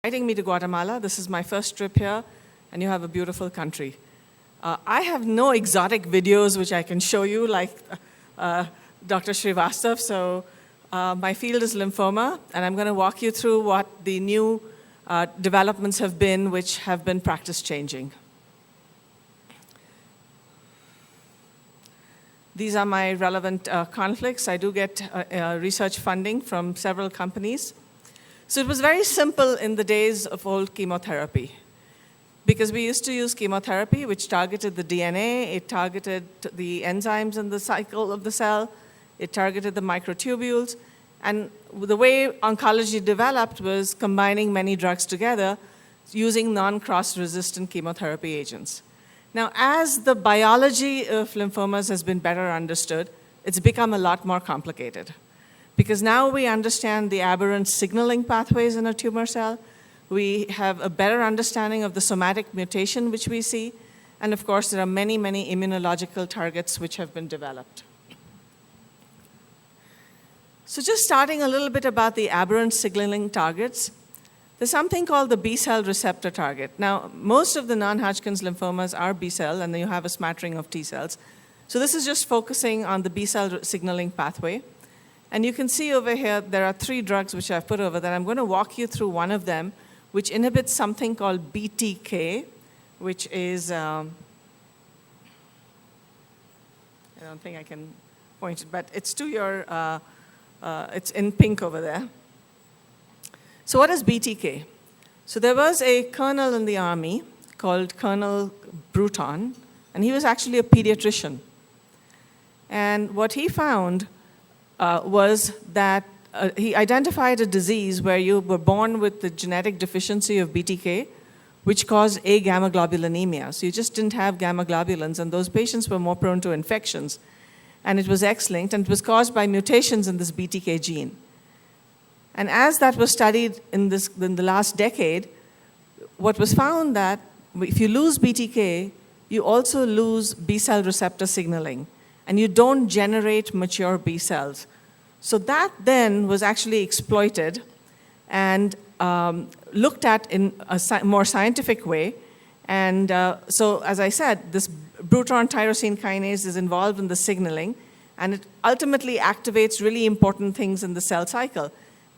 inviting me to Guatemala. This is my first trip here, and you have a beautiful country. I have no exotic videos which I can show you like Dr. Srivastav, so my field is lymphoma, and I'm going to walk you through what the new developments have been which have been practice-changing. These are my relevant conflicts. I do get research funding from several companies. So it was very simple in the days of old chemotherapy, because we used to use chemotherapy which targeted the DNA, it targeted the enzymes in the cycle of the cell, it targeted the microtubules, and the way oncology developed was combining many drugs together using non-cross-resistant chemotherapy agents. Now, as the biology of lymphomas has been better understood, it's become a lot more complicated. Because now we understand the aberrant signaling pathways in a tumor cell, we have a better understanding of the somatic mutation which we see, and of course there are many, many immunological targets which have been developed. So just starting a little bit about the aberrant signaling targets, there's something called the B-cell receptor target. Now, most of the non-Hodgkin's lymphomas are B-cell, and then you have a smattering of T-cells. So this is just focusing on the B-cell signaling pathway. And you can see over here, there are 3 drugs which I've put over there. I'm going to walk you through one of them, which inhibits something called BTK, which is, I don't think I can point it, but it's to your, it's in pink over there. So what is BTK? So there was a colonel in the army called Colonel Bruton, and he was actually a pediatrician. And what he found was that he identified a disease where you were born with the genetic deficiency of BTK, which caused agamma-globulinemia. So you just didn't have gamma globulins, and those patients were more prone to infections. And it was X-linked, and it was caused by mutations in this BTK gene. And as that was studied in the last decade, what was found that if you lose BTK, you also lose B-cell receptor signaling, and you don't generate mature B cells. So that then was actually exploited and looked at in a more scientific way. And so, as I said, this Bruton tyrosine kinase is involved in the signaling, and it ultimately activates really important things in the cell cycle.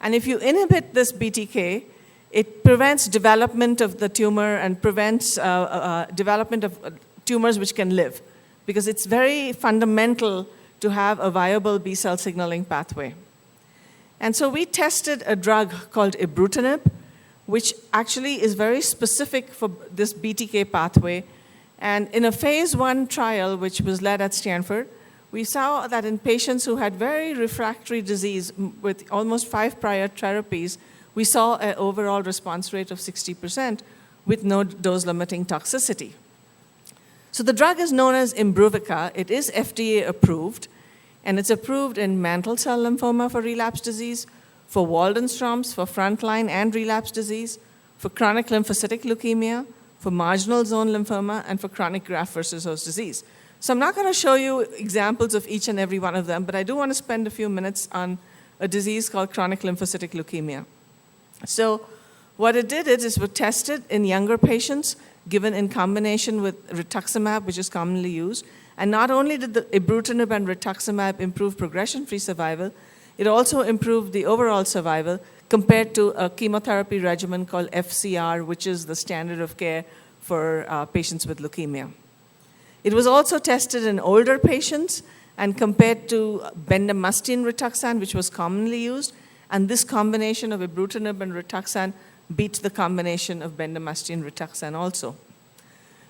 And if you inhibit this BTK, it prevents development of the tumor and prevents development of tumors which can live, because it's very fundamental to have a viable B-cell signaling pathway. And so we tested a drug called ibrutinib, which actually is very specific for this BTK pathway. And in a phase 1 trial, which was led at Stanford, we saw that in patients who had very refractory disease with almost 5 prior therapies, we saw an overall response rate of 60% with no dose-limiting toxicity. So the drug is known as Imbruvica. It is FDA approved, and it's approved in mantle cell lymphoma for relapse disease, for Waldenstrom's, for frontline and relapse disease, for chronic lymphocytic leukemia, for marginal zone lymphoma, and for chronic graft-versus-host disease. So I'm not going to show you examples of each and every one of them, but I do want to spend a few minutes on a disease called chronic lymphocytic leukemia. So what it did is it was tested in younger patients, given in combination with rituximab, which is commonly used. And not only did the ibrutinib and rituximab improve progression-free survival, it also improved the overall survival compared to a chemotherapy regimen called FCR, which is the standard of care for patients with leukemia. It was also tested in older patients and compared to bendamustine Rituxan, which was commonly used, and this combination of ibrutinib and Rituxan beat the combination of bendamustine Rituxan also.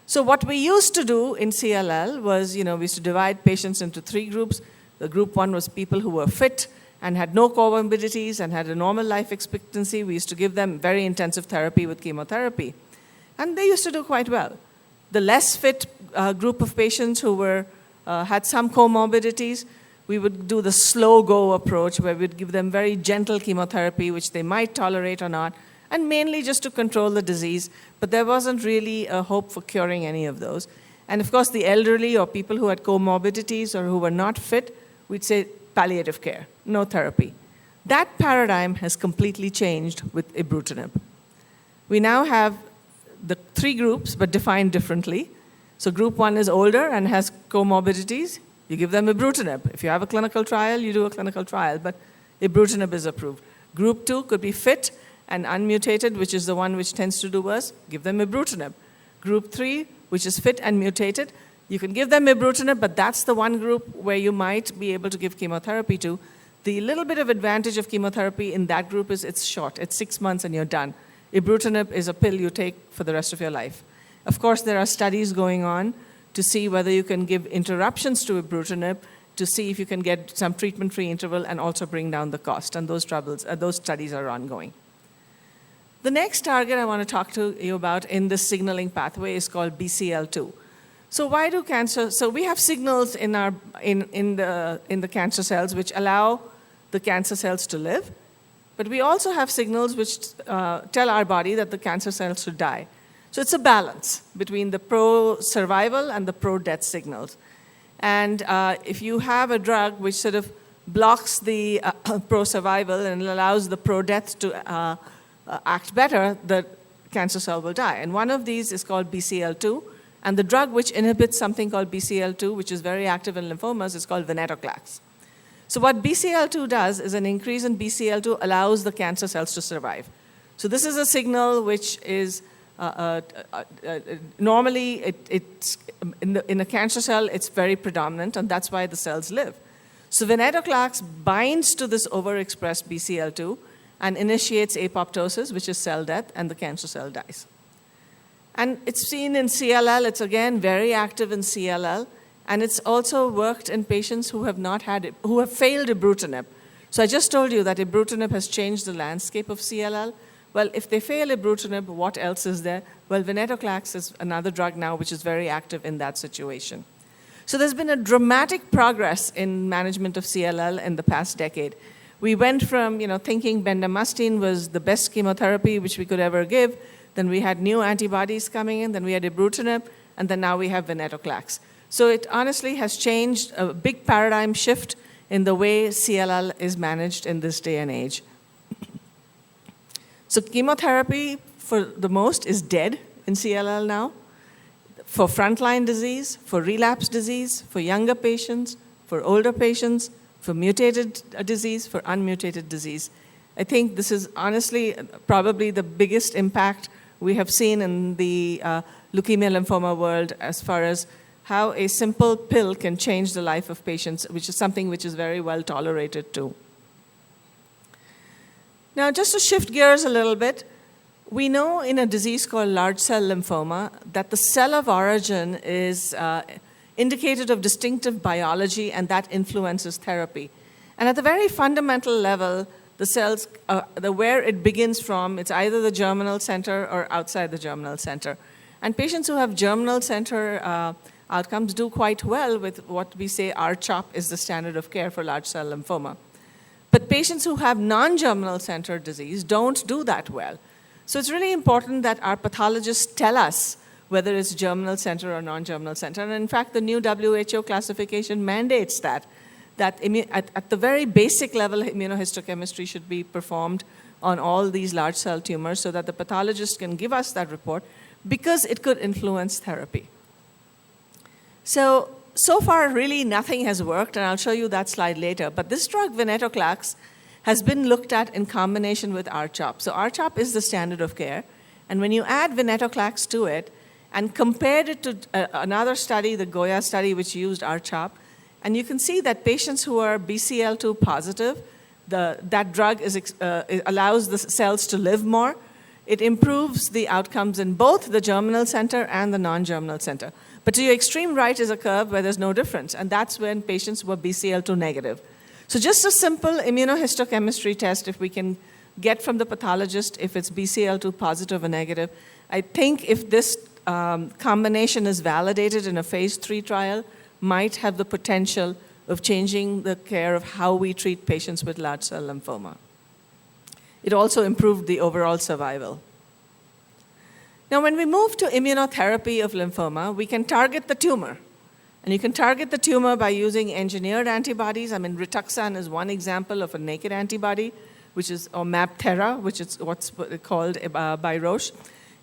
So what we used to do in CLL was, we used to divide patients into 3 groups. The group 1 was people who were fit and had no comorbidities and had a normal life expectancy. We used to give them very intensive therapy with chemotherapy. And they used to do quite well. The less fit group of patients who had some comorbidities, we would do the slow go approach where we'd give them very gentle chemotherapy, which they might tolerate or not, and mainly just to control the disease. But there wasn't really a hope for curing any of those. And of course, the elderly or people who had comorbidities or who were not fit, we'd say palliative care, no therapy. That paradigm has completely changed with ibrutinib. We now have the 3 groups, but defined differently. So group 1 is older and has comorbidities. You give them ibrutinib. If you have a clinical trial, you do a clinical trial, but ibrutinib is approved. Group 2 could be fit and unmutated, which is the one which tends to do worse. Give them ibrutinib. Group 3, which is fit and mutated, you can give them ibrutinib, but that's the one group where you might be able to give chemotherapy to. The little bit of advantage of chemotherapy in that group is it's short. It's 6 months and you're done. Ibrutinib is a pill you take for the rest of your life. Of course, there are studies going on to see whether you can give interruptions to ibrutinib to see if you can get some treatment-free interval and also bring down the cost. And those studies are ongoing. The next target I want to talk to you about in this signaling pathway is called BCL2. So why do cancer? So we have signals in the cancer cells which allow the cancer cells to live, but we also have signals which tell our body that the cancer cells should die. So it's a balance between the pro-survival and the pro-death signals. And if you have a drug which sort of blocks the pro-survival and allows the pro-death to act better, the cancer cell will die. And one of these is called BCL2. And the drug which inhibits something called BCL2, which is very active in lymphomas, is called venetoclax. So what BCL2 does is an increase in BCL2 allows the cancer cells to survive. So this is a signal which is normally it's in a cancer cell, it's very predominant, and that's why the cells live. So venetoclax binds to this overexpressed BCL2 and initiates apoptosis, which is cell death, and the cancer cell dies. And it's seen in CLL. It's, again, very active in CLL. And it's also worked in patients who have failed ibrutinib. So I just told you that ibrutinib has changed the landscape of CLL. Well, if they fail ibrutinib, what else is there? Well, venetoclax is another drug now which is very active in that situation. So there's been a dramatic progress in management of CLL in the past decade. We went from thinking bendamustine was the best chemotherapy which we could ever give. Then we had new antibodies coming in. Then we had ibrutinib. And then now we have venetoclax. So it honestly has changed, a big paradigm shift in the way CLL is managed in this day and age. So chemotherapy, for the most, is dead in CLL now. For frontline disease, for relapse disease, for younger patients, for older patients, for mutated disease, for unmutated disease. I think this is honestly probably the biggest impact we have seen in the leukemia lymphoma world as far as how a simple pill can change the life of patients, which is something which is very well tolerated too. Now, just to shift gears a little bit, we know in a disease called large cell lymphoma that the cell of origin is indicated of distinctive biology, and that influences therapy. And at the very fundamental level, the cells, where it begins from, it's either the germinal center or outside the germinal center. And patients who have germinal center outcomes do quite well with what we say R-CHOP is the standard of care for large cell lymphoma. But patients who have non-germinal center disease don't do that well. So it's really important that our pathologists tell us whether it's germinal center or non-germinal center. And in fact, the new WHO classification mandates that at the very basic level, immunohistochemistry should be performed on all these large cell tumors so that the pathologist can give us that report because it could influence therapy. So far, really nothing has worked, and I'll show you that slide later. But this drug, venetoclax, has been looked at in combination with R-CHOP. So R-CHOP is the standard of care. And when you add venetoclax to it and compared it to another study, the Goya study, which used R-CHOP, and you can see that patients who are BCL2 positive, that drug allows the cells to live more. It improves the outcomes in both the germinal center and the non-germinal center. But to your extreme right is a curve where there's no difference, and that's when patients were BCL2 negative. So just a simple immunohistochemistry test, if we can get from the pathologist if it's BCL2 positive or negative, I think if this combination is validated in a phase 3 trial, might have the potential of changing the care of how we treat patients with large cell lymphoma. It also improved the overall survival. Now, when we move to immunotherapy of lymphoma, we can target the tumor. And you can target the tumor by using engineered antibodies. I mean, Rituxan is one example of a naked antibody. or MabThera, which is what's called by Roche.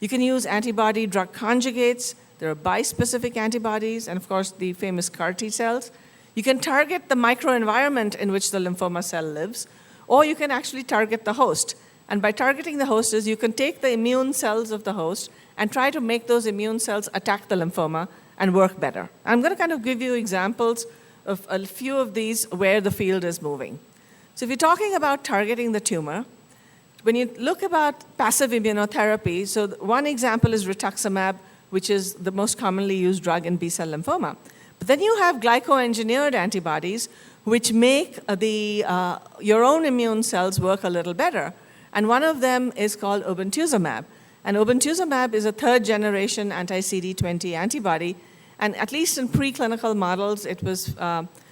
You can use antibody drug conjugates. There are bispecific antibodies, and of course, the famous CAR T cells. You can target the microenvironment in which the lymphoma cell lives, or you can actually target the host. And by targeting the host you can take the immune cells of the host and try to make those immune cells attack the lymphoma and work better. I'm going to kind of give you examples of a few of these where the field is moving. So if you're talking about targeting the tumor, when you look about passive immunotherapy, so one example is rituximab, which is the most commonly used drug in B-cell lymphoma. But then you have glyco-engineered antibodies, which make your own immune cells work a little better. And one of them is called obinutuzumab. And obinutuzumab is a third-generation anti-CD20 antibody, and at least in preclinical models, it was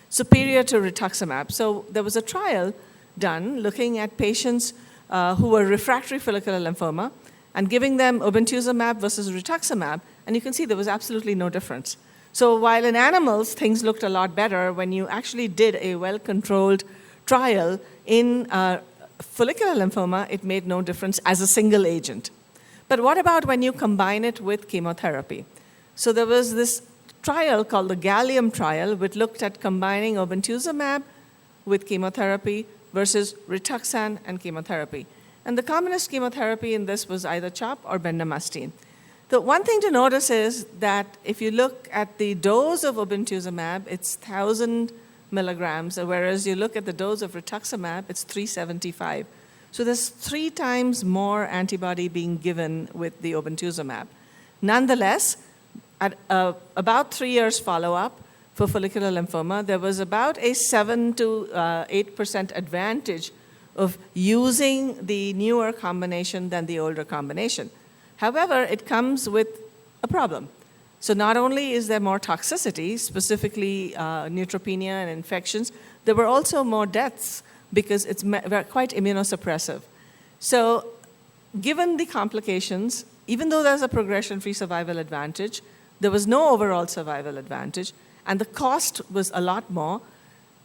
superior to rituximab. So there was a trial done looking at patients who were refractory follicular lymphoma and giving them obinutuzumab versus rituximab, and you can see there was absolutely no difference. So while in animals, things looked a lot better, when you actually did a well-controlled trial in follicular lymphoma, it made no difference as a single agent. But what about when you combine it with chemotherapy? So there was this trial called the Gallium trial, which looked at combining obinutuzumab with chemotherapy versus Rituxan and chemotherapy. And the commonest chemotherapy in this was either CHOP or bendamustine. The one thing to notice is that if you look at the dose of obinutuzumab, it's 1,000 milligrams, whereas you look at the dose of rituximab, it's 375. So there's 3 times more antibody being given with the obinutuzumab. Nonetheless, at about 3 years follow-up for follicular lymphoma, there was about a 7 to 8% advantage of using the newer combination than the older combination. However, it comes with a problem. So not only is there more toxicity, specifically neutropenia and infections, there were also more deaths because it's quite immunosuppressive. So given the complications, even though there's a progression-free survival advantage, there was no overall survival advantage, and the cost was a lot more.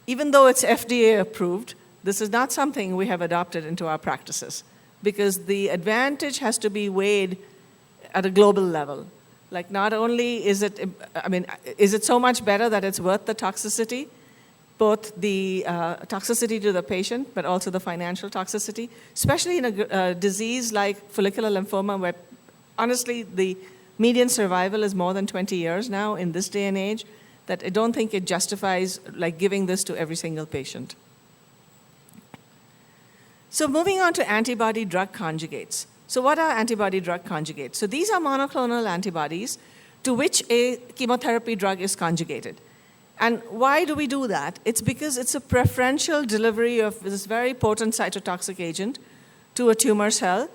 Even though it's FDA approved, this is not something we have adopted into our practices because the advantage has to be weighed at a global level. Like not only is it so much better that it's worth the toxicity, both the toxicity to the patient, but also the financial toxicity, especially in a disease like follicular lymphoma, where honestly the median survival is more than 20 years now in this day and age, that I don't think it justifies like giving this to every single patient. So moving on to antibody drug conjugates. So what are antibody drug conjugates? So these are monoclonal antibodies to which a chemotherapy drug is conjugated. And why do we do that? It's because it's a preferential delivery of this very potent cytotoxic agent to a tumor cell,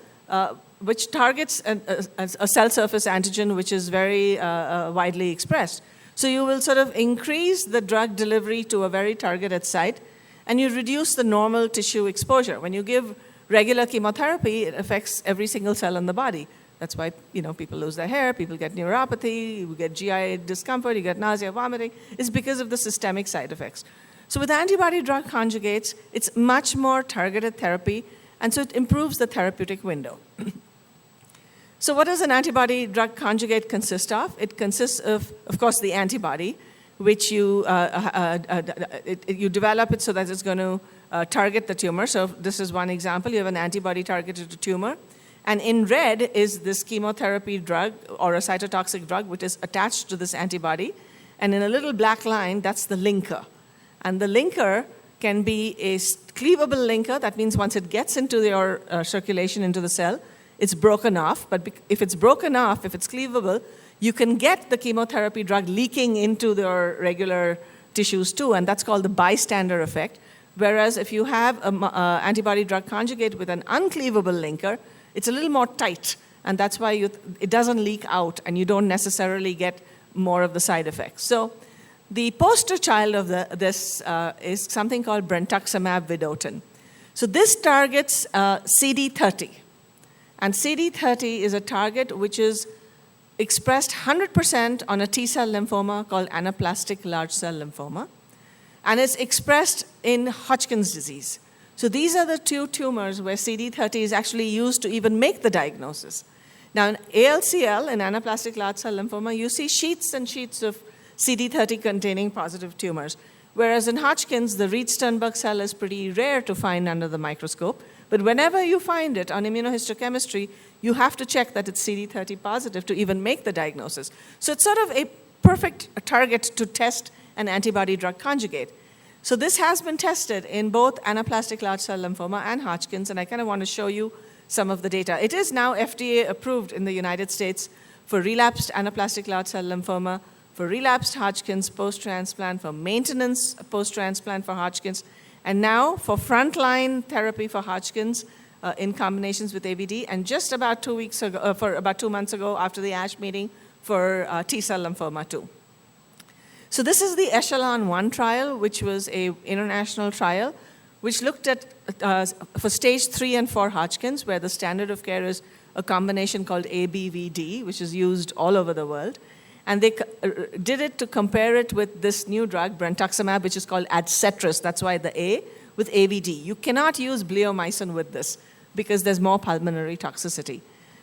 which targets a cell surface antigen which is very widely expressed. So you will sort of increase the drug delivery to a very targeted site, and you reduce the normal tissue exposure. When you give regular chemotherapy, it affects every single cell in the body. That's why people lose their hair, people get neuropathy, you get GI discomfort, you get nausea, vomiting. It's because of the systemic side effects. So with antibody drug conjugates, it's much more targeted therapy, and so it improves the therapeutic window. So what does an antibody drug conjugate consist of? It consists of course, the antibody, which you develop it so that it's going to target the tumor. So this is one example. You have an antibody targeted to tumor. And in red is this chemotherapy drug or a cytotoxic drug, which is attached to this antibody. And in a little black line, that's the linker. And the linker can be a cleavable linker. That means once it gets into your circulation, into the cell, it's broken off. But if it's broken off, if it's cleavable, you can get the chemotherapy drug leaking into your regular tissues too, and that's called the bystander effect. Whereas if you have an antibody drug conjugate with an uncleavable linker, it's a little more tight, and that's why it doesn't leak out, and you don't necessarily get more of the side effects. So the poster child of this is something called brentuximab vedotin. So this targets CD30, and CD30 is a target which is expressed 100% on a T-cell lymphoma called anaplastic large cell lymphoma, and it's expressed in Hodgkin's disease. So these are the two tumors where CD30 is actually used to even make the diagnosis. Now, in ALCL, in anaplastic large cell lymphoma, you see sheets and sheets of CD30 containing positive tumors. Whereas in Hodgkin's, the Reed-Sternberg cell is pretty rare to find under the microscope. But whenever you find it on immunohistochemistry, you have to check that it's CD30 positive to even make the diagnosis. So it's sort of a perfect target to test an antibody-drug conjugate. So this has been tested in both anaplastic large cell lymphoma and Hodgkin's, and I kind of want to show you some of the data. It is now FDA approved in the United States for relapsed anaplastic large cell lymphoma, for relapsed Hodgkin's post-transplant, for maintenance post-transplant for Hodgkin's, and now for frontline therapy for Hodgkin's in combinations with AVD, and just about 2 weeks ago, for about 2 months ago after the ASH meeting for T-cell lymphoma too. So this is the Echelon-1 trial, which was an international trial, which looked at, for stage 3 and 4 Hodgkin's, where the standard of care is a combination called ABVD, which is used all over the world. And they did it to compare it with this new drug, brentuximab, which is called Adcetris. That's why the A, with AVD. You cannot use bleomycin with this because there's more pulmonary toxicity.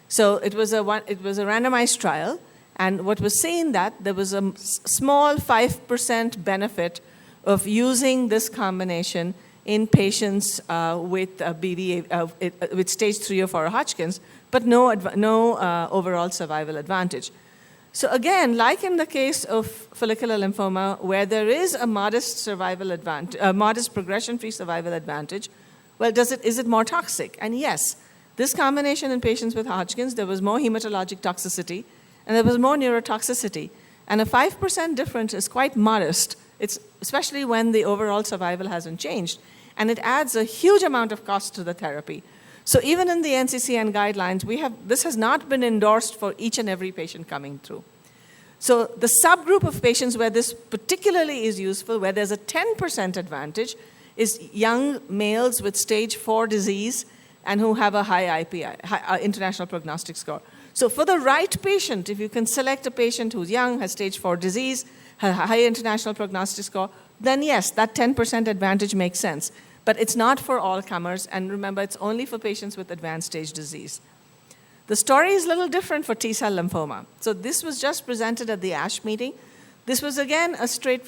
So it was a randomized trial. And what was seen that there was a small 5% benefit of using this combination in patients with with stage 3 or 4 Hodgkin's, but no overall survival advantage. So again, like in the case of follicular lymphoma, where there is a modest survival advantage, modest progression-free survival advantage, well, is it more toxic? And yes, this combination in patients with Hodgkin's, there was more hematologic toxicity, and there was more neurotoxicity. And a 5% difference is quite modest, especially when the overall survival hasn't changed. And it adds a huge amount of cost to the therapy. So even in the NCCN guidelines, this has not been endorsed for each and every patient coming through. So the subgroup of patients where this particularly is useful, where there's a 10% advantage, is young males with stage 4 disease and who have a high IPI, international prognostic score. So for the right patient, if you can select a patient who's young, has stage 4 disease, has a high international prognostic score, then yes, that 10% advantage makes sense. But it's not for all comers, and remember, it's only for patients with advanced stage disease. The story is a little different for T-cell lymphoma. So this was just presented at the ASH meeting. This was, again, a straight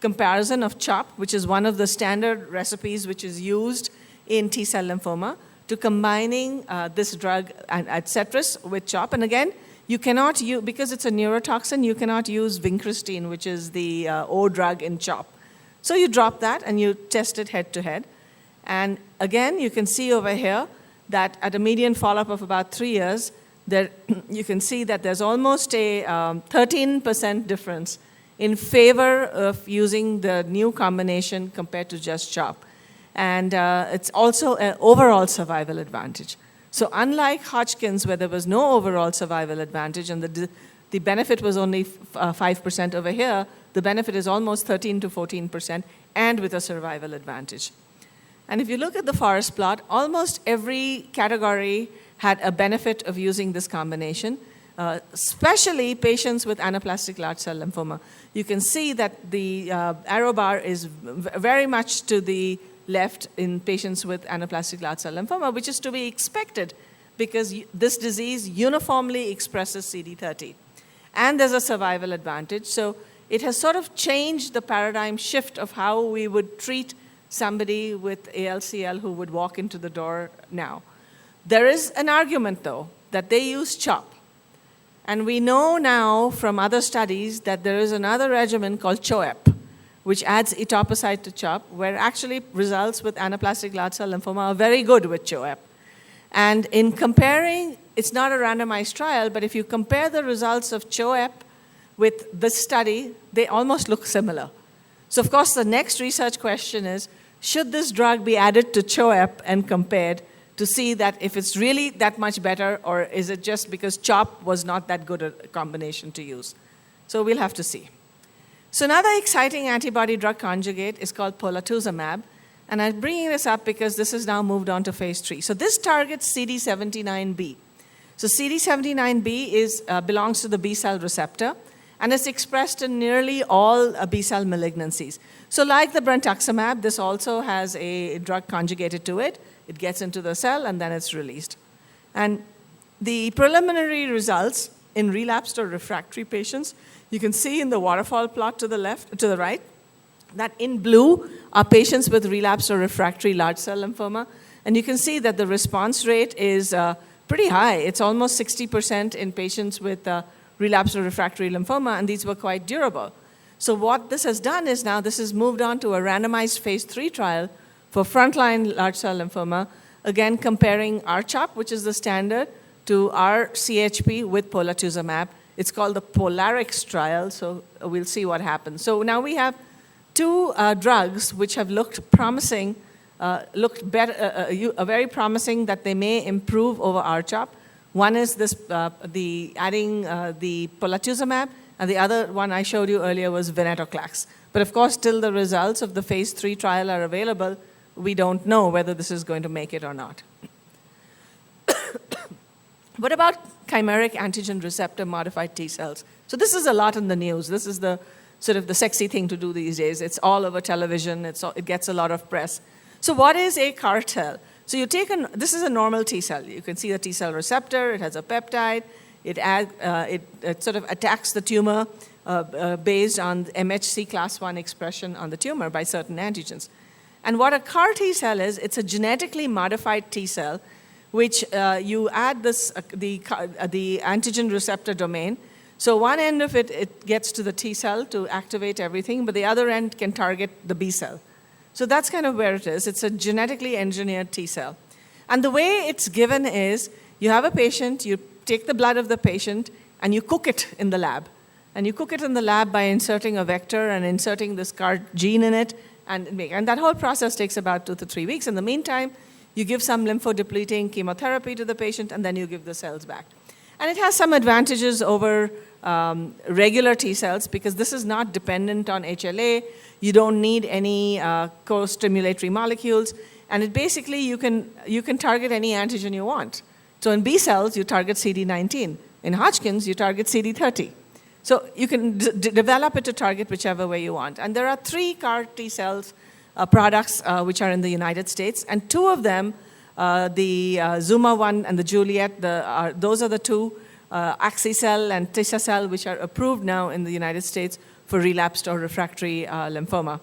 comparison of CHOP, which is one of the standard recipes which is used in T-cell lymphoma, to combining this drug, Adcetris, with CHOP. And again, you cannot use, because it's a neurotoxin, you cannot use vincristine, which is the O drug in CHOP. So you drop that and you test it head-to-head. And again, you can see over here that at a median follow-up of about 3 years, you can see that there's almost a 13% difference in favor of using the new combination compared to just CHOP. And it's also an overall survival advantage. So unlike Hodgkin's, where there was no overall survival advantage and the benefit was only 5% over here, the benefit is almost 13 to 14%, and with a survival advantage. And if you look at the forest plot, almost every category had a benefit of using this combination, especially patients with anaplastic large cell lymphoma. You can see that the arrow bar is very much to the left in patients with anaplastic large cell lymphoma, which is to be expected because this disease uniformly expresses CD30. And there's a survival advantage. So it has sort of changed the paradigm shift of how we would treat somebody with ALCL who would walk into the door now. There is an argument, though, that they use CHOP. And we know now from other studies that there is another regimen called CHOEP, which adds etoposide to CHOP, where actually results with anaplastic large cell lymphoma are very good with CHOEP. And in comparing, it's not a randomized trial, but if you compare the results of CHOEP with this study, they almost look similar. So of course, the next research question is, should this drug be added to CHOEP and compared to see that if it's really that much better, or is it just because CHOP was not that good a combination to use? So we'll have to see. So another exciting antibody-drug conjugate is called polatuzumab, and I'm bringing this up because this has now moved on to phase 3. So this targets CD79B. So CD79B belongs to the B-cell receptor, and it's expressed in nearly all B-cell malignancies. So like the brentuximab, this also has a drug conjugated to it. It gets into the cell, and then it's released. And the preliminary results in relapsed or refractory patients, you can see in the waterfall plot to the right, that in blue are patients with relapsed or refractory large cell lymphoma. And you can see that the response rate is pretty high. It's almost 60% in patients with relapsed or refractory lymphoma, and these were quite durable. So what this has done is now this has moved on to a randomized phase 3 trial for frontline large cell lymphoma, again comparing R-CHOP, which is the standard, to R-CHP with polatuzumab. It's called the POLARIX trial, so we'll see what happens. So now we have two drugs which have looked promising, very promising that they may improve over R-CHOP. One is this, adding the polatuzumab, and the other one I showed you earlier was venetoclax. But of course, till the results of the phase 3 trial are available, we don't know whether this is going to make it or not. What about chimeric antigen receptor modified T cells? So this is a lot in the news. This is the sort of the sexy thing to do these days. It's all over television. It gets a lot of press. So what is a CAR T-cell? So this is a normal T cell. You can see the T cell receptor. It has a peptide. It sort of attacks the tumor based on MHC class 1 expression on the tumor by certain antigens. And what a CAR T cell is, it's a genetically modified T cell, which you add the antigen receptor domain. So one end of it gets to the T cell to activate everything, but the other end can target the B cell. So that's kind of where it is. It's a genetically engineered T cell. And the way it's given is you have a patient, you take the blood of the patient, and you cook it in the lab. And you cook it in the lab by inserting a vector and inserting this CAR gene in it. And that whole process takes about 2 to 3 weeks. In the meantime, you give some lymphodepleting chemotherapy to the patient, and then you give the cells back. And it has some advantages over regular T cells because this is not dependent on HLA. You don't need any co-stimulatory molecules. And it basically, you can target any antigen you want. So in B cells, you target CD19. In Hodgkin's, you target CD30. So you can develop it to target whichever way you want. And there are 3 CAR T cells products which are in the United States. And 2 of them, the Zuma one and the Juliet, those are the 2, Axicell and Tisacell, which are approved now in the United States for relapsed or refractory lymphoma.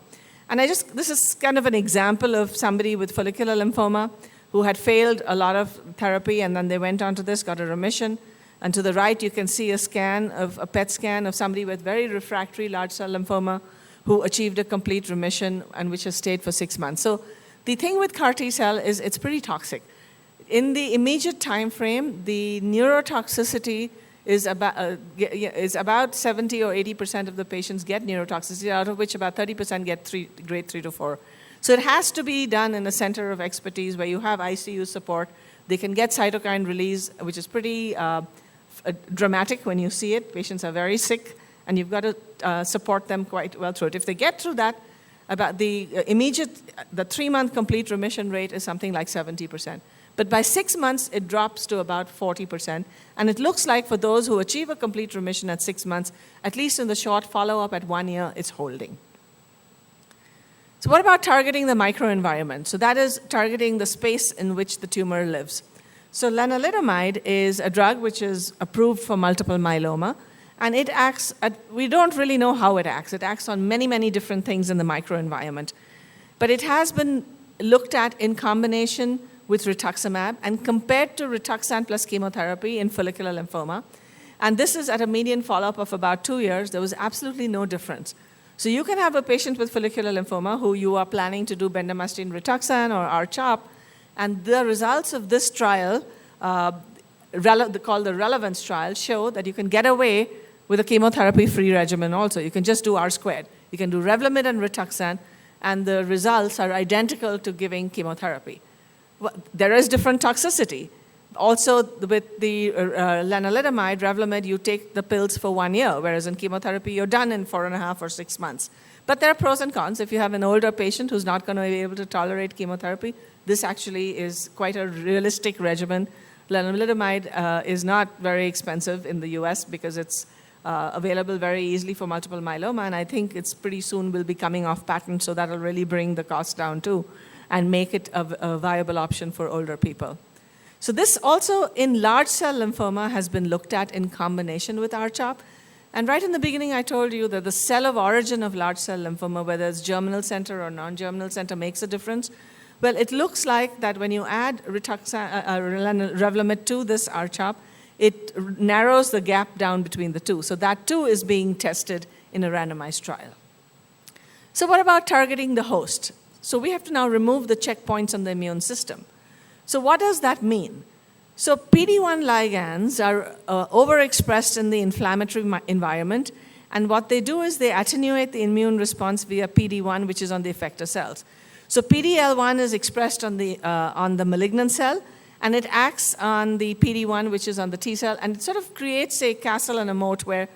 And this is kind of an example of somebody with follicular lymphoma who had failed a lot of therapy, and then they went on to this, got a remission. And to the right, you can see a PET scan of somebody with very refractory large cell lymphoma who achieved a complete remission and which has stayed for 6 months. So the thing with CAR T cell is it's pretty toxic. In the immediate time frame, the neurotoxicity is about 70 or 80% of the patients get neurotoxicity, out of which about 30% get grade 3 to 4. So it has to be done in a center of expertise where you have ICU support. They can get cytokine release, which is pretty dramatic when you see it. Patients are very sick, and you've got to support them quite well through it. If they get through that, about the 3-month complete remission rate is something like 70%. But by 6 months, it drops to about 40%. And it looks like for those who achieve a complete remission at 6 months, at least in the short follow-up at 1 year, it's holding. So what about targeting the microenvironment? So that is targeting the space in which the tumor lives. So lenalidomide is a drug which is approved for multiple myeloma. And it acts we don't really know how it acts. It acts on many, many different things in the microenvironment. But it has been looked at in combination with rituximab and compared to Rituxan plus chemotherapy in follicular lymphoma. And this is at a median follow-up of about 2 years. There was absolutely no difference. So you can have a patient with follicular lymphoma who you are planning to do bendamustine Rituxan or R-CHOP, and the results of this trial, called the Relevance trial, show that you can get away with a chemotherapy-free regimen also. You can just do R-squared. You can do Revlimid and Rituxan, and the results are identical to giving chemotherapy. There is different toxicity. Also, with the lenalidomide, Revlimid, you take the pills for 1 year, whereas in chemotherapy, you're done in 4.5 or 6 months. But there are pros and cons. If you have an older patient who's not going to be able to tolerate chemotherapy, this actually is quite a realistic regimen. Lenalidomide is not very expensive in the US because it's available very easily for multiple myeloma, and I think it's pretty soon will be coming off patent, so that'll really bring the cost down too and make it a viable option for older people. So this also in large cell lymphoma has been looked at in combination with R-CHOP. And right in the beginning, I told you that the cell of origin of large cell lymphoma, whether it's germinal center or non-germinal center, makes a difference. Well, it looks like that when you add Revlimid to this R-CHOP, it narrows the gap down between the two. So that too is being tested in a randomized trial. So what about targeting the host? So we have to now remove the checkpoints on the immune system. So what does that mean? So PD-1 ligands are overexpressed in the inflammatory environment, and what they do is they attenuate the immune response via PD-1, which is on the effector cells. So PD-L1 is expressed on the malignant cell, and it acts on the PD-1, which is on the T cell, and it sort of creates a castle and a moat where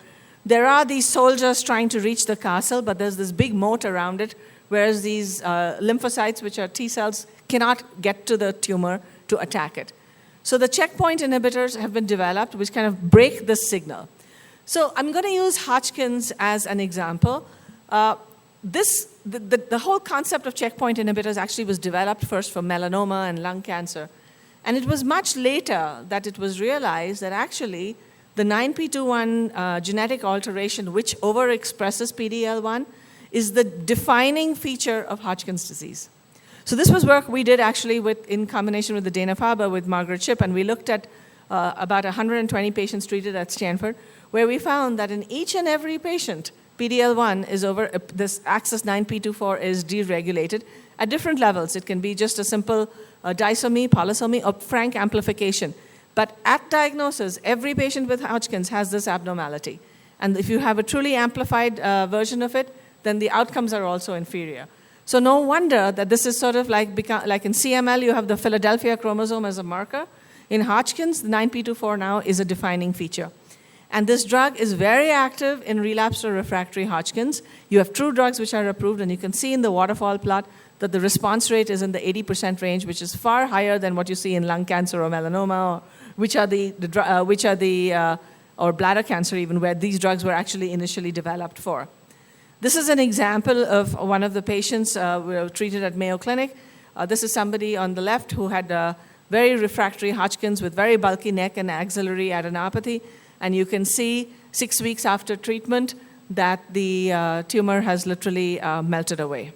there are these soldiers trying to reach the castle, but there's this big moat around it, whereas these lymphocytes, which are T cells, cannot get to the tumor to attack it. So the checkpoint inhibitors have been developed, which kind of break this signal. So I'm going to use Hodgkin's as an example. The whole concept of checkpoint inhibitors actually was developed first for melanoma and lung cancer. And it was much later that it was realized that actually the 9p21 genetic alteration, which overexpresses PD-L1, is the defining feature of Hodgkin's disease. So this was work we did actually in combination with the Dana-Farber with Margaret Shipp, and we looked at about 120 patients treated at Stanford, where we found that in each and every patient, PD-L1 is this axis 9p24 is deregulated at different levels. It can be just a simple disomy, polysomy, or frank amplification. But at diagnosis, every patient with Hodgkin's has this abnormality. And if you have a truly amplified version of it, then the outcomes are also inferior. So no wonder that this is sort of like in CML, you have the Philadelphia chromosome as a marker. In Hodgkin's, the 9p24 now is a defining feature. And this drug is very active in relapsed or refractory Hodgkin's. You have true drugs which are approved, and you can see in the waterfall plot that the response rate is in the 80% range, which is far higher than what you see in lung cancer or melanoma, or bladder cancer even, where these drugs were actually initially developed for. This is an example of one of the patients we were treated at Mayo Clinic. This is somebody on the left who had very refractory Hodgkin's with very bulky neck and axillary adenopathy. And you can see 6 weeks after treatment that the tumor has literally melted away.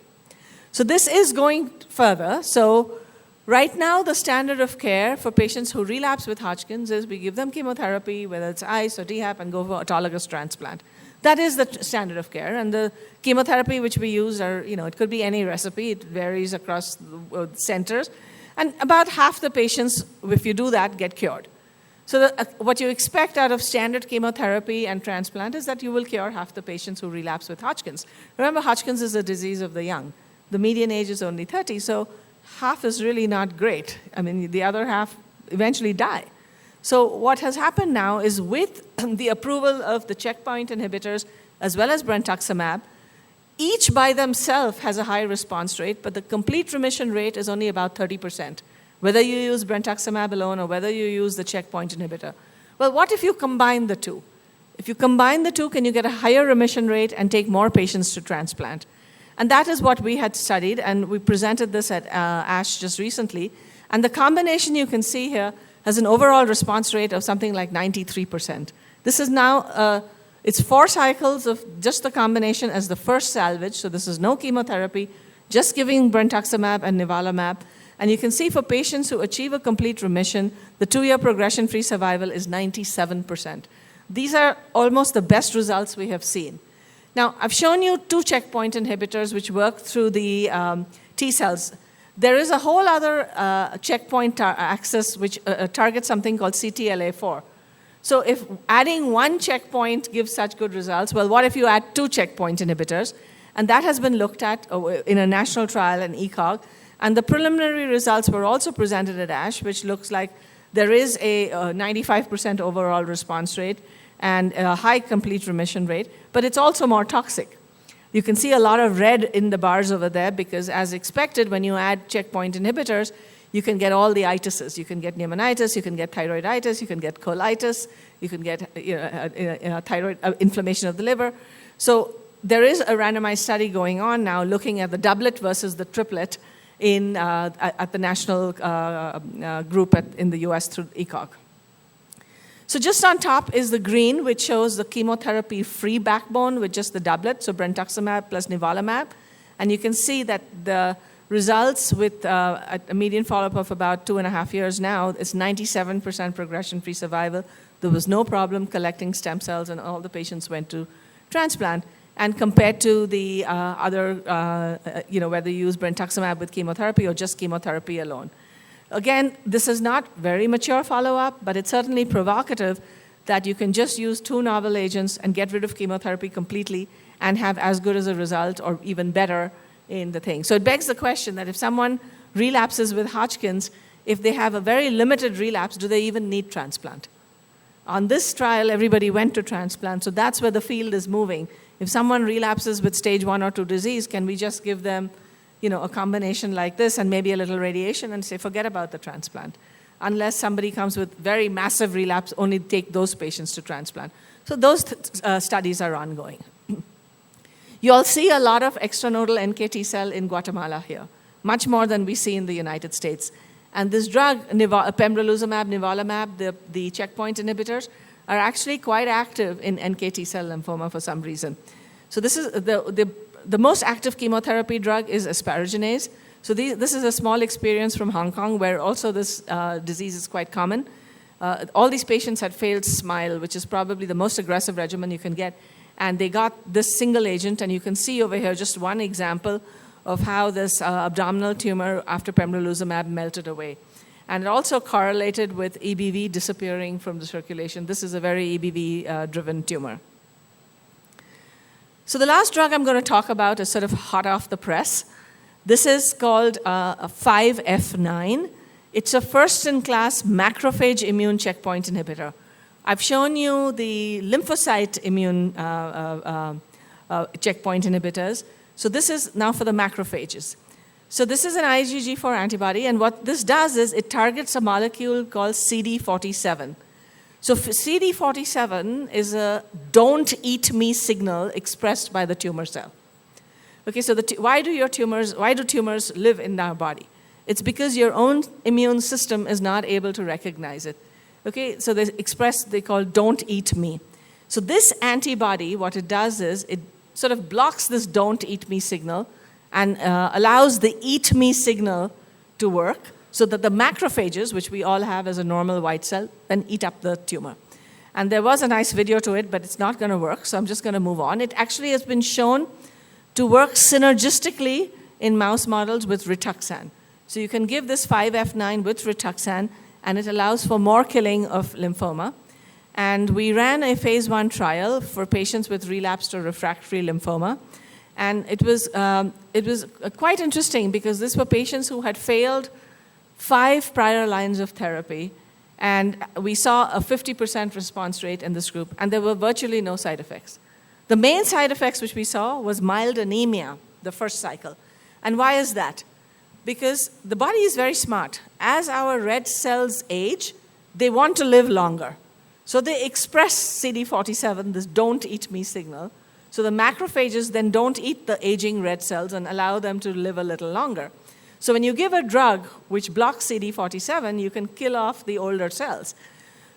So this is going further. So right now, the standard of care for patients who relapse with Hodgkin's is we give them chemotherapy, whether it's ICE or DHAP, and go for autologous transplant. That is the standard of care. And the chemotherapy which we use it could be any recipe. It varies across the centers. And about half the patients, if you do that, get cured. So what you expect out of standard chemotherapy and transplant is that you will cure half the patients who relapse with Hodgkin's. Remember, Hodgkin's is a disease of the young. The median age is only 30, so half is really not great. I mean, the other half eventually die. So what has happened now is with the approval of the checkpoint inhibitors as well as brentuximab, each by themselves has a high response rate, but the complete remission rate is only about 30%, whether you use brentuximab alone or whether you use the checkpoint inhibitor. Well, what if you combine the two? If you combine the two, can you get a higher remission rate and take more patients to transplant? And that is what we had studied, and we presented this at ASH just recently. And the combination you can see here has an overall response rate of something like 93%. This is now, it's 4 cycles of just the combination as the first salvage, so this is no chemotherapy, just giving brentuximab and nivolumab. And you can see for patients who achieve a complete remission, the 2-year progression-free survival is 97%. These are almost the best results we have seen. Now, I've shown you 2 checkpoint inhibitors which work through the T cells. There is a whole other checkpoint axis which targets something called CTLA4. So if adding 1 checkpoint gives such good results, well, what if you add 2 checkpoint inhibitors? And that has been looked at in a national trial in ECOG. And the preliminary results were also presented at ASH, which looks like there is a 95% overall response rate and a high complete remission rate, but it's also more toxic. You can see a lot of red in the bars over there because, as expected, when you add checkpoint inhibitors, you can get all the itises. You can get pneumonitis, you can get thyroiditis, you can get colitis, you can get thyroid inflammation of the liver. So there is a randomized study going on now looking at the doublet versus the triplet at the national group in the US through ECOG. So just on top is the green, which shows the chemotherapy-free backbone with just the doublet, so brentuximab plus nivolumab. And you can see that the results with a median follow-up of about 2.5 years now is 97% progression-free survival. There was no problem collecting stem cells, and all the patients went to transplant. And compared to the other, whether you use brentuximab with chemotherapy or just chemotherapy alone. Again, this is not very mature follow-up, but it's certainly provocative that you can just use 2 novel agents and get rid of chemotherapy completely and have as good as a result or even better in the thing. So it begs the question that if someone relapses with Hodgkin's, if they have a very limited relapse, do they even need transplant? On this trial, everybody went to transplant, so that's where the field is moving. If someone relapses with stage 1 or 2 disease, can we just give them a combination like this and maybe a little radiation and say, forget about the transplant? Unless somebody comes with very massive relapse, only take those patients to transplant. So those studies are ongoing. You all see a lot of extranodal NKT cell in Guatemala here, much more than we see in the United States. And this drug, pembrolizumab, nivolumab, the checkpoint inhibitors, are actually quite active in NKT cell lymphoma for some reason. So this is the most active chemotherapy drug is asparaginase. So this is a small experience from Hong Kong where also this disease is quite common. All these patients had failed SMILE, which is probably the most aggressive regimen you can get. And they got this single agent, and you can see over here just one example of how this abdominal tumor after pembrolizumab melted away. And it also correlated with EBV disappearing from the circulation. This is a very EBV-driven tumor. So the last drug I'm going to talk about is sort of hot off the press. This is called a 5F9. It's a first-in-class macrophage immune checkpoint inhibitor. I've shown you the lymphocyte immune checkpoint inhibitors. So this is now for the macrophages. So this is an IgG4 antibody, and what this does is it targets a molecule called CD47. So CD47 is a don't eat me signal expressed by the tumor cell. Okay, so why do tumors live in our body? It's because your own immune system is not able to recognize it. Okay, so they call don't eat me. So this antibody, what it does is it sort of blocks this don't eat me signal and allows the eat me signal to work so that the macrophages, which we all have as a normal white cell, then eat up the tumor. And there was a nice video to it, but it's not going to work, so I'm just going to move on. It actually has been shown to work synergistically in mouse models with Rituxan. So you can give this 5F9 with Rituxan, and it allows for more killing of lymphoma. And we ran a phase 1 trial for patients with relapsed or refractory lymphoma. And it was quite interesting because these were patients who had failed 5 prior lines of therapy. And we saw a 50% response rate in this group, and there were virtually no side effects. The main side effects which we saw was mild anemia the first cycle. And why is that? Because the body is very smart. As our red cells age, they want to live longer. So they express CD47, this don't eat me signal. So the macrophages then don't eat the aging red cells and allow them to live a little longer. So when you give a drug which blocks CD47, you can kill off the older cells.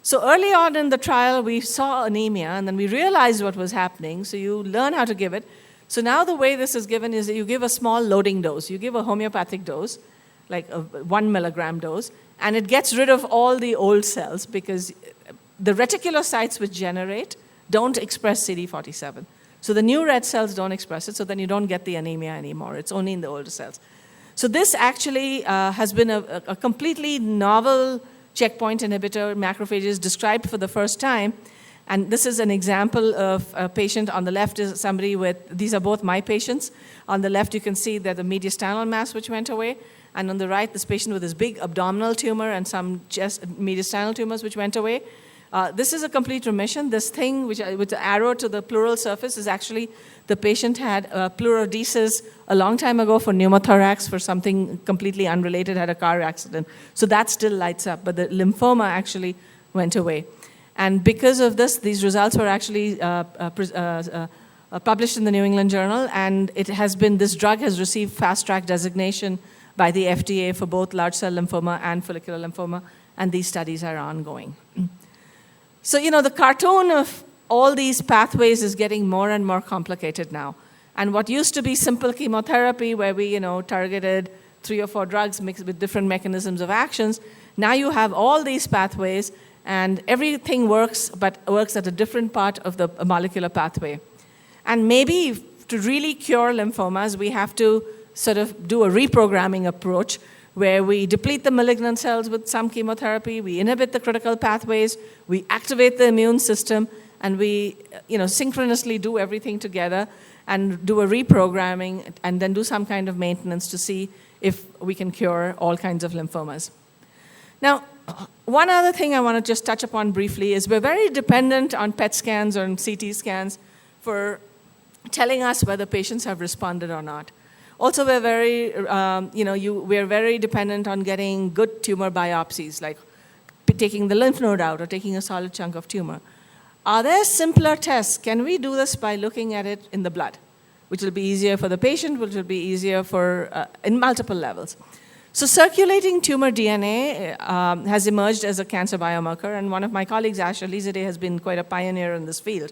So early on in the trial, we saw anemia, and then we realized what was happening. So you learn how to give it. So now the way this is given is that you give a small loading dose. You give a homeopathic dose, like a 1 milligram dose, and it gets rid of all the old cells because the reticulocytes which generate don't express CD47. So the new red cells don't express it, so then you don't get the anemia anymore. It's only in the older cells. So this actually has been a completely novel checkpoint inhibitor, macrophages, described for the first time. And this is an example of a patient. On the left is somebody with, these are both my patients. On the left, you can see that the mediastinal mass which went away. And on the right, this patient with this big abdominal tumor and some mediastinal tumors which went away. This is a complete remission. This thing with the arrow to the pleural surface is actually the patient had pleurodesis a long time ago for pneumothorax, for something completely unrelated, had a car accident. So that still lights up, but the lymphoma actually went away. And because of this, these results were actually published in the New England Journal, and this drug has received fast track designation by the FDA for both large cell lymphoma and follicular lymphoma, and these studies are ongoing. So, the cartoon of all these pathways is getting more and more complicated now. And what used to be simple chemotherapy, where we, targeted 3 or 4 drugs mixed with different mechanisms of actions, now you have all these pathways, and everything works, but works at a different part of the molecular pathway. And maybe to really cure lymphomas, we have to sort of do a reprogramming approach where we deplete the malignant cells with some chemotherapy, we inhibit the critical pathways, we activate the immune system, and we synchronously do everything together and do a reprogramming and then do some kind of maintenance to see if we can cure all kinds of lymphomas. Now, one other thing I want to just touch upon briefly is we're very dependent on PET scans or CT scans for telling us whether patients have responded or not. Also, we're very dependent on getting good tumor biopsies, like taking the lymph node out or taking a solid chunk of tumor. Are there simpler tests? Can we do this by looking at it in the blood, which will be easier for the patient, which will be easier in multiple levels? So circulating tumor DNA has emerged as a cancer biomarker, and one of my colleagues, Ash Alizadeh, has been quite a pioneer in this field.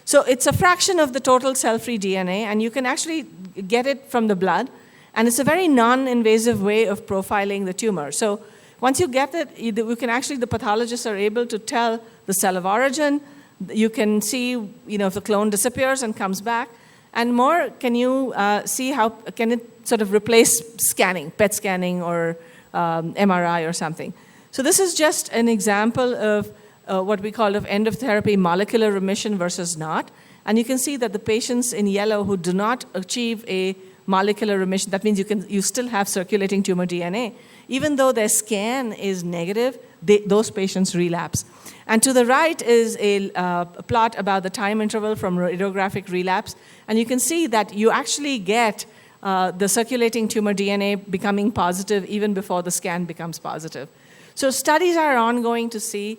So it's a fraction of the total cell-free DNA, and you can actually get it from the blood, and it's a very non-invasive way of profiling the tumor. So once you get it, the pathologists are able to tell the cell of origin. You can see, if the clone disappears and comes back, and more, can you see how can it sort of replace scanning, PET scanning or MRI or something. So this is just an example of what we call end of therapy molecular remission versus not. And you can see that the patients in yellow who do not achieve a molecular remission, that means you still have circulating tumor DNA. Even though their scan is negative, those patients relapse. And to the right is a plot about the time interval from radiographic relapse. And you can see that you actually get the circulating tumor DNA becoming positive even before the scan becomes positive. So studies are ongoing to see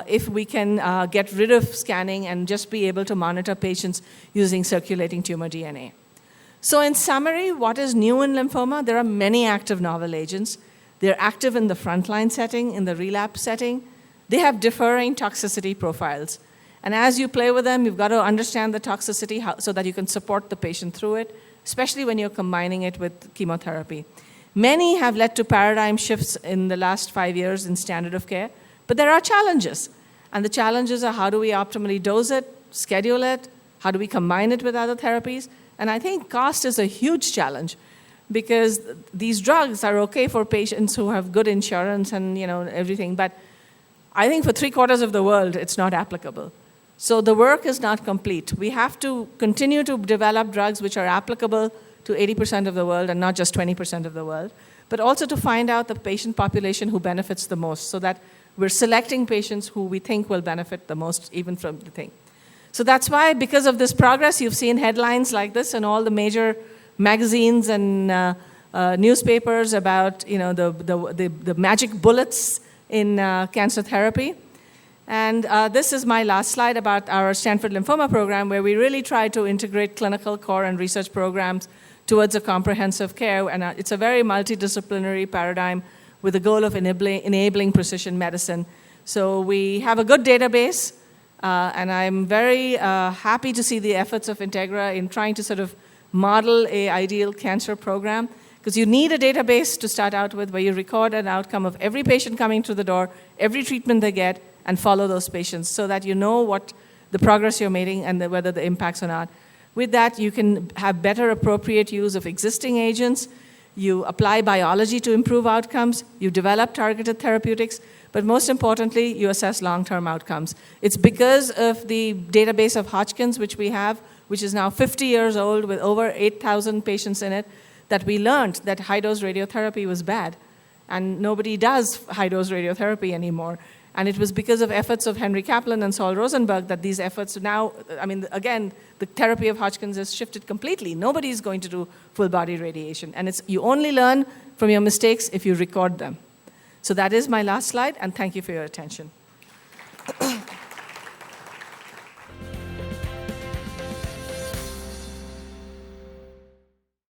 if we can get rid of scanning and just be able to monitor patients using circulating tumor DNA. So in summary, what is new in lymphoma? There are many active novel agents. They're active in the frontline setting, in the relapse setting. They have differing toxicity profiles. And as you play with them, you've got to understand the toxicity so that you can support the patient through it, especially when you're combining it with chemotherapy. Many have led to paradigm shifts in the last 5 years in standard of care, but there are challenges. And the challenges are how do we optimally dose it, schedule it, how do we combine it with other therapies? And I think cost is a huge challenge because these drugs are okay for patients who have good insurance and everything, but I think for 3/4 of the world, it's not applicable. So the work is not complete. We have to continue to develop drugs which are applicable to 80% of the world and not just 20% of the world, but also to find out the patient population who benefits the most so that we're selecting patients who we think will benefit the most even from the thing. So that's why, because of this progress, you've seen headlines like this in all the major magazines and newspapers about the magic bullets in cancer therapy. And this is my last slide about our Stanford Lymphoma program, where we really try to integrate clinical core and research programs towards a comprehensive care. And it's a very multidisciplinary paradigm with the goal of enabling precision medicine. So we have a good database, and I'm very happy to see the efforts of Integra in trying to sort of model an ideal cancer program, because you need a database to start out with where you record an outcome of every patient coming through the door, every treatment they get, and follow those patients so that you know what the progress you're making and whether the impacts or not. With that, you can have better appropriate use of existing agents. You apply biology to improve outcomes. You develop targeted therapeutics. But most importantly, you assess long-term outcomes. It's because of the database of Hodgkin's, which we have, which is now 50 years old with over 8,000 patients in it, that we learned that high-dose radiotherapy was bad. And nobody does high-dose radiotherapy anymore. And it was because of efforts of Henry Kaplan and Saul Rosenberg that these efforts now, I mean, again, the therapy of Hodgkin's has shifted completely. Nobody is going to do full body radiation. And you only learn from your mistakes if you record them. So that is my last slide, and thank you for your attention.